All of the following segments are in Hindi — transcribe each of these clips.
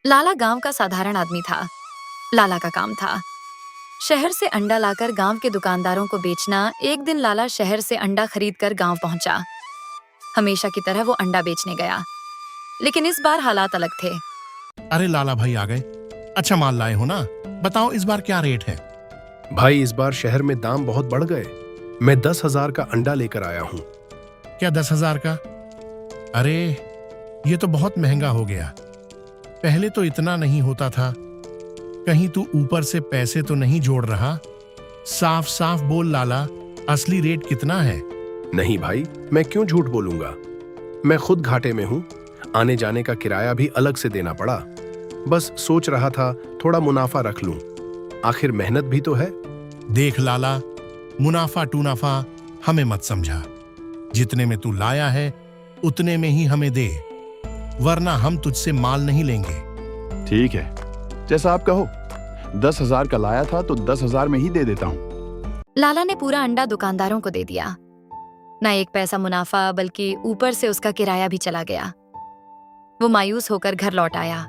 लाला गांव का साधारण आदमी था। लाला का काम था शहर से अंडा लाकर गांव के दुकानदारों को बेचना। एक दिन लाला शहर से अंडा खरीद कर गांव पहुंचा। हमेशा की तरह वो अंडा बेचने गया, लेकिन इस बार हालात अलग थे। अरे लाला भाई आ गए। अच्छा माल लाए हो ना? बताओ इस बार क्या रेट है? भाई इस बार शहर में दाम बहुत बढ़ गए। मैं 10,000 का अंडा लेकर आया हूँ। क्या 10,000 का? अरे ये तो बहुत महंगा हो गया। पहले तो इतना नहीं होता था। कहीं तू ऊपर से पैसे तो नहीं जोड़ रहा? साफ साफ बोल लाला, असली रेट कितना है? नहीं भाई, मैं क्यों झूठ बोलूंगा। मैं खुद घाटे में हूँ। आने जाने का किराया भी अलग से देना पड़ा। बस सोच रहा था थोड़ा मुनाफा रख लूं। आखिर मेहनत भी तो है। देख लाला, मुनाफा टूनाफा हमें मत समझा। जितने में तू लाया है उतने में ही हमें दे, वरना हम तुझसे माल नहीं लेंगे। ठीक है, जैसा आप कहो। 10,000 का लाया था तो 10,000 में ही दे देता हूँ। लाला ने पूरा अंडा दुकानदारों को दे दिया। ना एक पैसा मुनाफा, बल्कि ऊपर से उसका किराया भी चला गया। वो मायूस होकर घर लौट आया।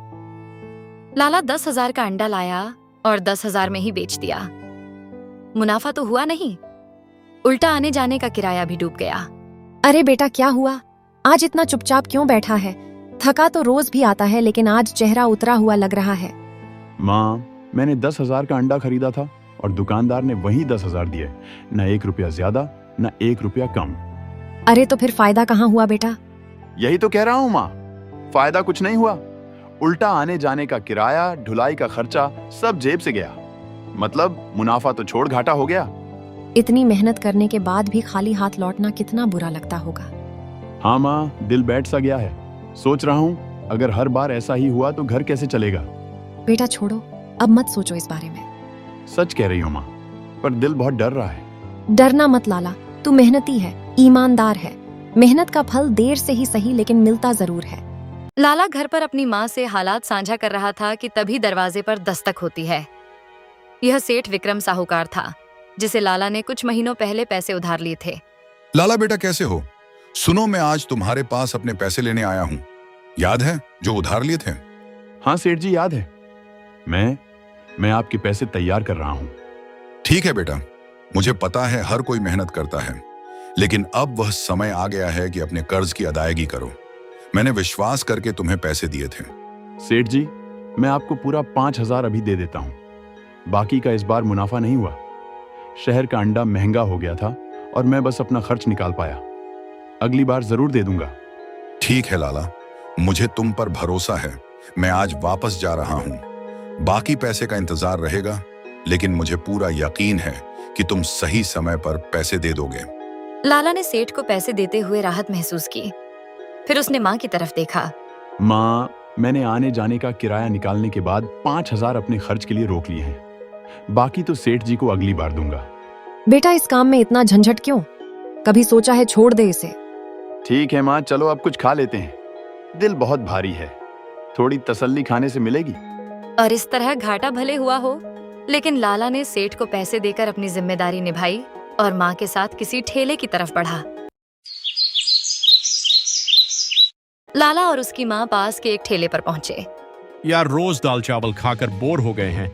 लाला 10,000 का अंडा लाया और 10,000 में ही बेच दिया। मुनाफा तो हुआ नहीं, उल्टा आने जाने का किराया भी डूब गया। अरे बेटा, क्या हुआ? आज इतना चुपचाप क्यों बैठा है? थका तो रोज भी आता है, लेकिन आज चेहरा उतरा हुआ लग रहा है। माँ, मैंने 10,000 का अंडा खरीदा था और दुकानदार ने वही 10,000 दिए। न 1 रुपया ज्यादा, न 1 रुपया कम। अरे तो फिर फायदा कहाँ हुआ बेटा? यही तो कह रहा हूँ माँ, फायदा कुछ नहीं हुआ। उल्टा आने जाने का किराया, ढुलाई का खर्चा सब जेब से गया। मतलब मुनाफा तो छोड़ घाटा हो गया। इतनी मेहनत करने के बाद भी खाली हाथ लौटना कितना बुरा लगता होगा। हाँ माँ, दिल बैठ सा गया है। सोच रहा हूँ अगर हर बार ऐसा ही हुआ तो घर कैसे चलेगा। बेटा छोड़ो, अब मत सोचो इस बारे में। सच कह रही हूँ माँ, पर दिल बहुत डर रहा है। डरना मत लाला, तू मेहनती है, ईमानदार है। मेहनत का फल देर से ही सही, लेकिन मिलता जरूर है। लाला घर पर अपनी माँ से हालात साझा कर रहा था कि तभी दरवाजे पर दस्तक होती है। यह सेठ विक्रम साहूकार था, जिसे लाला ने कुछ महीनों पहले पैसे उधार लिए थे। लाला बेटा कैसे हो? सुनो, मैं आज तुम्हारे पास अपने पैसे लेने आया हूँ। याद है जो उधार लिए थे? हाँ सेठ जी, याद है। मैं आपके पैसे तैयार कर रहा हूँ। ठीक है बेटा, मुझे पता है हर कोई मेहनत करता है, लेकिन अब वह समय आ गया है कि अपने कर्ज की अदायगी करो। मैंने विश्वास करके तुम्हें पैसे दिए थे। सेठ जी, मैं आपको पूरा 5,000 अभी दे देता हूँ। बाकी का इस बार मुनाफा नहीं हुआ। शहर का अंडा महंगा हो गया था और मैं बस अपना खर्च निकाल पाया। अगली बार जरूर दे दूंगा। ठीक है लाला, मुझे तुम पर भरोसा है। मैं आज वापस जा रहा हूँ। बाकी पैसे का इंतजार रहेगा, लेकिन मुझे पूरा यकीन है कि तुम सही समय पर पैसे दे दोगे। लाला ने सेठ को पैसे देते हुए राहत महसूस की। फिर उसने माँ की तरफ देखा। माँ, मैंने आने जाने का किराया निकालने के बाद 5,000 अपने खर्च के लिए रोक लिए हैं। बाकी तो सेठ जी को अगली बार दूंगा। बेटा इस काम में इतना झंझट क्यों? कभी सोचा है छोड़ दे इसे? ठीक है माँ, चलो अब कुछ खा लेते हैं। दिल बहुत भारी है, थोड़ी तसल्ली खाने से मिलेगी। और इस तरह घाटा भले हुआ हो, लेकिन लाला ने सेठ को पैसे देकर अपनी जिम्मेदारी निभाई और माँ के साथ किसी ठेले की तरफ बढ़ा। लाला और उसकी माँ पास के एक ठेले पर पहुंचे। यार, रोज दाल चावल खाकर बोर हो गए हैं।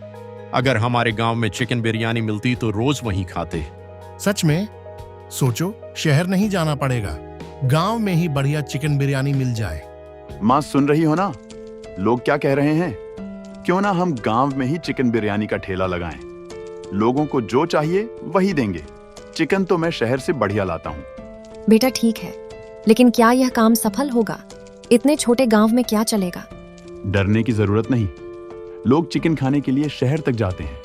अगर हमारे गांव में चिकन बिरयानी मिलती तो रोज वहीं खाते। सच में सोचो, शहर नहीं जाना पड़ेगा, गांव में ही बढ़िया चिकन बिरयानी मिल जाए। माँ सुन रही हो ना, लोग क्या कह रहे हैं? क्यों ना हम गांव में ही चिकन बिरयानी का ठेला लगाएं। लोगों को जो चाहिए वही देंगे। चिकन तो मैं शहर से बढ़िया लाता हूँ। बेटा ठीक है, लेकिन क्या यह काम सफल होगा? इतने छोटे गांव में क्या चलेगा? डरने की जरूरत नहीं। लोग चिकन खाने के लिए शहर तक जाते हैं।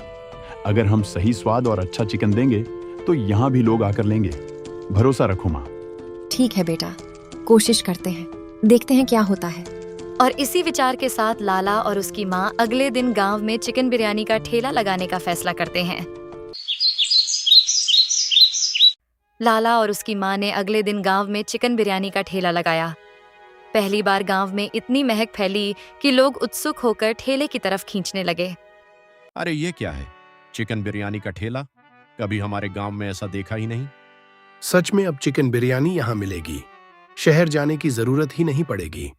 अगर हम सही स्वाद और अच्छा चिकन देंगे तो यहाँ भी लोग आकर लेंगे। भरोसा रखो माँ। ठीक है बेटा, कोशिश करते हैं, देखते हैं क्या होता है। और इसी विचार के साथ लाला और उसकी माँ अगले दिन गांव में चिकन बिरयानी का ठेला लगाने का फैसला करते हैं। लाला और उसकी माँ ने अगले दिन गांव में चिकन बिरयानी का ठेला लगाया। पहली बार गांव में इतनी महक फैली कि लोग उत्सुक होकर ठेले की तरफ खींचने लगे। अरे ये क्या है? चिकन बिरयानी का ठेला? कभी हमारे गांव में ऐसा देखा ही नहीं। सच में अब चिकन बिरयानी यहाँ मिलेगी। शहर जाने की जरूरत ही नहीं पड़ेगी।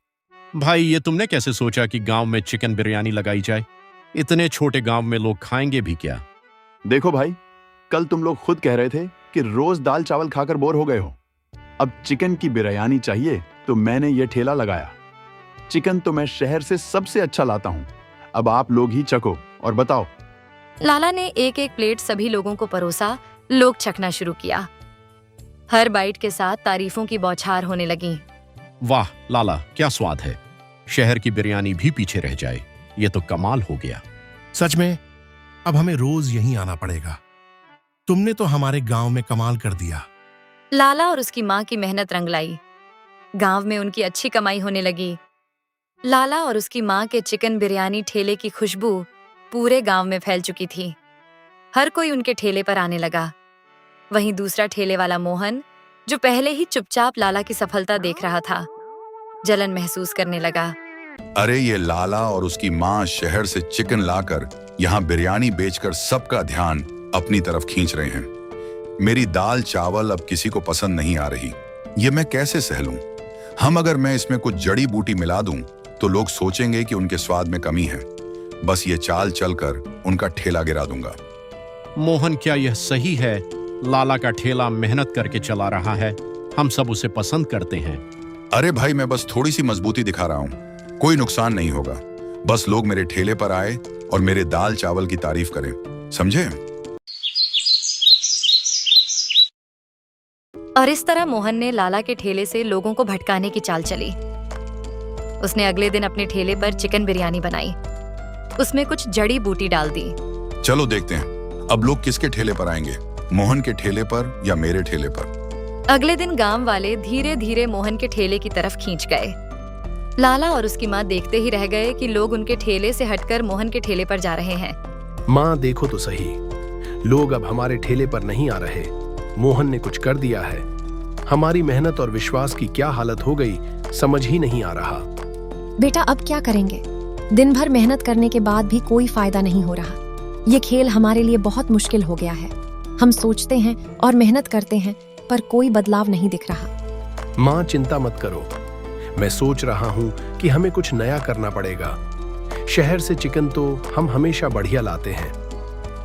भाई, ये तुमने कैसे सोचा कि गांव में चिकन बिरयानी लगाई जाए? इतने छोटे गांव में लोग खाएंगे भी क्या? देखो भाई, कल तुम लोग खुद कह रहे थे कि रोज दाल चावल खाकर बोर हो गए हो। अब चिकन की बिरयानी चाहिए तो मैंने ये ठेला लगाया। चिकन तो मैं शहर से सबसे अच्छा लाता हूँ। अब आप लोग ही चखो और बताओ। लाला ने एक एक प्लेट सभी लोगों को परोसा। लोग चखना शुरू किया। हर बाइट के साथ तारीफों की बौछार होने लगी। वाह लाला, क्या स्वाद है। शहर की बिरयानी भी पीछे रह जाए, ये तो कमाल हो गया। सच में अब हमें रोज यहीं आना पड़ेगा। तुमने तो हमारे गांव में कमाल कर दिया। लाला और उसकी माँ की मेहनत रंग लाई। गांव में उनकी अच्छी कमाई होने लगी। लाला और उसकी माँ के चिकन बिरयानी ठेले की खुशबू पूरे गांव में फैल चुकी थी। हर कोई उनके ठेले पर आने लगा। वहीं दूसरा ठेले वाला मोहन, जो पहले ही चुपचाप लाला की सफलता देख रहा था, जलन महसूस करने लगा। अरे ये लाला और उसकी माँ शहर से चिकन लाकर यहाँ बिरयानी बेचकर सबका ध्यान अपनी तरफ खींच रहे हैं। मेरी दाल चावल अब किसी को पसंद नहीं आ रही। ये मैं कैसे सह लूं? अगर मैं इसमें कुछ जड़ी बूटी मिला दूं तो लोग सोचेंगे कि उनके स्वाद में कमी है। बस ये चाल चलकर उनका ठेला गिरा दूंगा। मोहन, क्या यह सही है? लाला का ठेला मेहनत करके चला रहा है, हम सब उसे पसंद करते हैं। अरे भाई, मैं बस थोड़ी सी मजबूती दिखा रहा हूँ, कोई नुकसान नहीं होगा। बस लोग मेरे ठेले पर आए और मेरे दाल चावल की तारीफ करें, समझे? और इस तरह मोहन ने लाला के ठेले से लोगों को भटकाने की चाल चली। उसने अगले दिन अपने ठेले पर चिकन बिरयानी बनाई। उसमें कुछ जड़ी बूटी डाल दी। चलो देखते हैं अब लोग किसके ठेले पर आएंगे, मोहन के ठेले पर या मेरे ठेले पर। अगले दिन गांव वाले धीरे धीरे मोहन के ठेले की तरफ खींच गए। लाला और उसकी माँ देखते ही रह गए कि लोग उनके ठेले से हटकर मोहन के ठेले पर जा रहे हैं। माँ देखो तो सही, लोग अब हमारे ठेले पर नहीं आ रहे। मोहन ने कुछ कर दिया है। हमारी मेहनत और विश्वास की क्या हालत हो गई, समझ ही नहीं आ रहा। बेटा अब क्या करेंगे? दिन भर मेहनत करने के बाद भी कोई फायदा नहीं हो रहा। ये खेल हमारे लिए बहुत मुश्किल हो गया है। हम सोचते हैं और मेहनत करते हैं पर कोई बदलाव नहीं दिख रहा। माँ चिंता मत करो, मैं सोच रहा हूँ कि हमें कुछ नया करना पड़ेगा। शहर से चिकन तो हम हमेशा बढ़िया लाते हैं,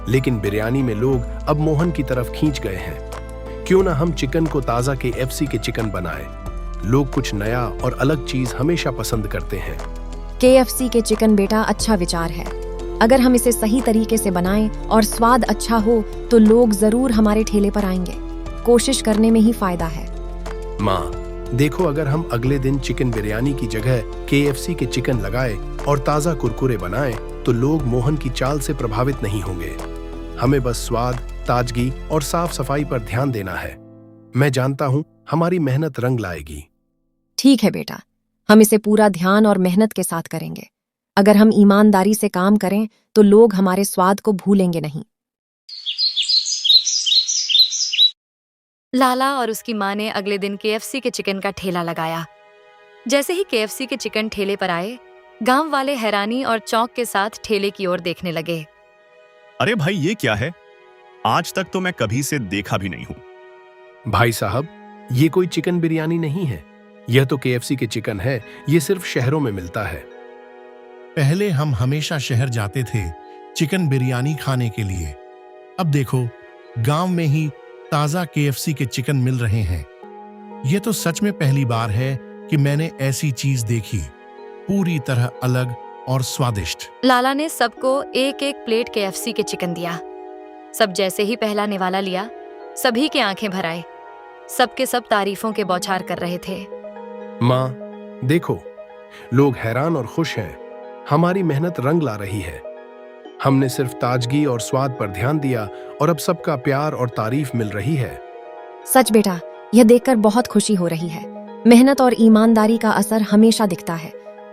लेकिन बिरयानी में लोग अब मोहन की तरफ खींच गए हैं। क्यों ना हम चिकन को ताजा KFC के चिकन बनाए। लोग कुछ नया और अलग चीज हमेशा पसंद करते हैं। KFC के चिकन बेटा अच्छा विचार है। अगर हम इसे सही तरीके से बनाएं और स्वाद अच्छा हो तो लोग जरूर हमारे ठेले पर आएंगे। कोशिश करने में ही फायदा है। माँ देखो, अगर हम अगले दिन चिकन बिरयानी की जगह KFC के चिकन लगाए और ताजा कुरकुरे बनाएं तो लोग मोहन की चाल से प्रभावित नहीं होंगे। हमें बस स्वाद, ताजगी और साफ सफाई पर ध्यान देना है। मैं जानता हूँ हमारी मेहनत रंग लाएगी। ठीक है बेटा, हम इसे पूरा ध्यान और मेहनत के साथ करेंगे। अगर हम ईमानदारी से काम करें तो लोग हमारे स्वाद को भूलेंगे नहीं। लाला और उसकी माँ ने अगले दिन KFC के चिकन का ठेला लगाया। जैसे ही KFC के चिकन ठेले पर आए, गांव वाले हैरानी और चौंक के साथ ठेले की ओर देखने लगे। अरे भाई, ये क्या है? आज तक तो मैं कभी से देखा भी नहीं हूं। भाई साहब, ये कोई चिकन बिरयानी नहीं है, यह तो KFC के चिकन है। ये सिर्फ शहरों में मिलता है। पहले हम हमेशा शहर जाते थे चिकन बिरयानी खाने के लिए। अब देखो, गांव में ही ताजा KFC के चिकन मिल रहे हैं। यह तो सच में पहली बार है कि मैंने ऐसी चीज देखी, पूरी तरह अलग और स्वादिष्ट। लाला ने सबको एक एक प्लेट KFC के चिकन दिया। सब जैसे ही पहला निवाला लिया, सभी के आंखें भर आए। सबके सब तारीफों के बौछार कर रहे थे। माँ देखो, लोग हैरान और खुश हैं। हमारी मेहनत रंग ला रही है। हमने सिर्फ ताजगी और स्वाद पर ध्यान दिया और अब सबका प्यार और तारीफ मिल रही है। सच बेटा, यह देखकर बहुत खुशी हो रही है। मेहनत और ईमानदारी का असर हमेशा दिखता है।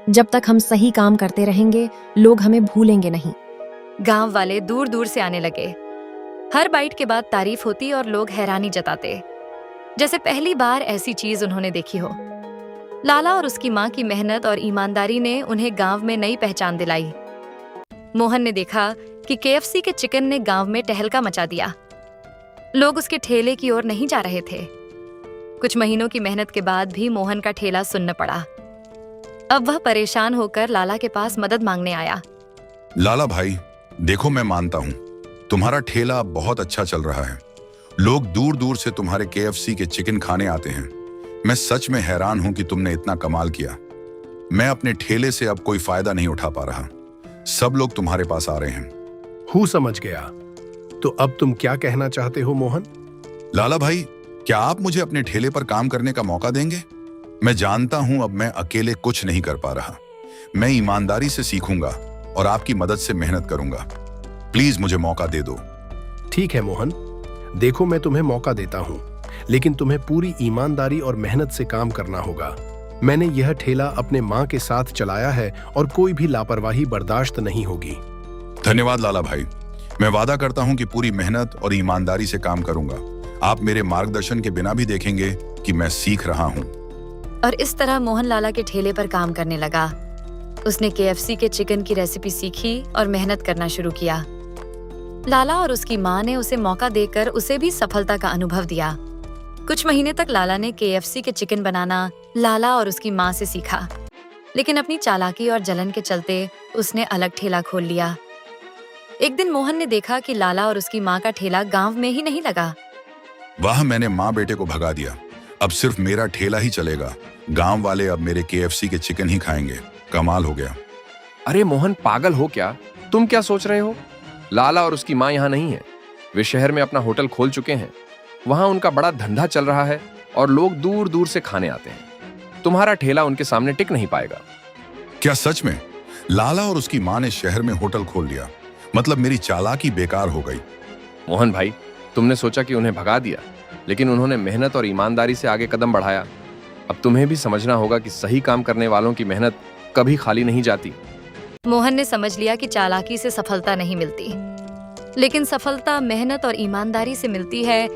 जब तक हम सही काम करते रहेंगे, लोग हमें भूलेंगे नहीं। गांव वाले दूर दूर से आने लगे। हर बाइट के बाद तारीफ होती और लोग हैरानी जताते, जैसे पहली बार ऐसी चीज उन्होंने देखी हो। लाला और उसकी माँ की मेहनत और ईमानदारी ने उन्हें गांव में नई पहचान दिलाई। मोहन ने देखा कि KFC के चिकन ने गांव में टहलका मचा दिया। लोग उसके ठेले की ओर नहीं जा रहे थे। कुछ महीनों की मेहनत के बाद भी मोहन का ठेला सुन्न पड़ा। अब वह परेशान होकर लाला के पास मदद मांगने आया। लाला भाई, देखो मैं मानता हूं तुम्हारा ठेला बहुत अच्छा चल रहा है। लोग दूर दूर से तुम्हारे KFC के चिकन खाने आते हैं। मैं सच में हैरान हूं कि तुमने इतना कमाल किया। मैं अपने ठेले से अब कोई फायदा नहीं उठा पा रहा। सब लोग तुम्हारे पास आ रहे हैं। हूँ समझ गया। तो अब तुम क्या कहना चाहते हो मोहन? लाला भाई, क्या आप मुझे अपने ठेले पर काम करने का मौका देंगे? मैं जानता हूं अब मैं अकेले कुछ नहीं कर पा रहा। मैं ईमानदारी से सीखूंगा और आपकी मदद से मेहनत करूंगा। प्लीज मुझे मौका दे दो। ठीक है मोहन, देखो मैं तुम्हें मौका देता हूँ, लेकिन तुम्हें पूरी ईमानदारी और मेहनत से काम करना होगा। मैंने यह ठेला अपने माँ के साथ चलाया है और कोई भी लापरवाही बर्दाश्त नहीं होगी। धन्यवाद लाला भाई। मैं वादा करता हूं कि पूरी मेहनत और ईमानदारी से काम करूंगा। आप मेरे मार्गदर्शन के बिना भी देखेंगे कि मैं सीख रहा हूं। और इस तरह मोहन लाला के ठेले पर काम करने लगा। उसने KFC के चिकन की रेसिपी सीखी और मेहनत करना शुरू किया। लाला और उसकी माँ ने उसे मौका देकर उसे भी सफलता का अनुभव दिया। कुछ महीने तक लाला ने KFC के चिकन बनाना लाला और उसकी माँ से सीखा, लेकिन अपनी चालाकी और जलन के चलते उसने अलग ठेला खोल लिया। एक दिन मोहन ने देखा कि लाला और उसकी माँ का ठेला गांव में ही नहीं लगा। वाह, मैंने माँ बेटे को भगा दिया। अब सिर्फ मेरा ठेला ही चलेगा। गांव वाले अब मेरे KFC के चिकन ही खाएंगे। कमाल हो गया। अरे मोहन, पागल हो क्या? तुम क्या सोच रहे हो? लाला और उसकी माँ यहाँ नहीं है। वे शहर में अपना होटल खोल चुके हैं। वहाँ उनका बड़ा धंधा चल रहा है और लोग दूर दूर से खाने आते हैं। तुम्हारा ठेला उनके सामने टिक नहीं पाएगा। क्या सच में? लाला और उसकी माँ ने शहर में होटल खोल लिया? मतलब मेरी चालाकी बेकार हो गई। मोहन भाई, तुमने सोचा कि उन्हें भगा दिया, लेकिन उन्होंने मेहनत और ईमानदारी से आगे कदम बढ़ाया। अब तुम्हें भी समझना होगा कि सही काम करने वालों की मेहनत कभी खाली नहीं जाती। मोहन ने समझ लिया कि चालाकी से सफलता नहीं मिलती, लेकिन सफलता मेहनत और ईमानदारी से मिलती है।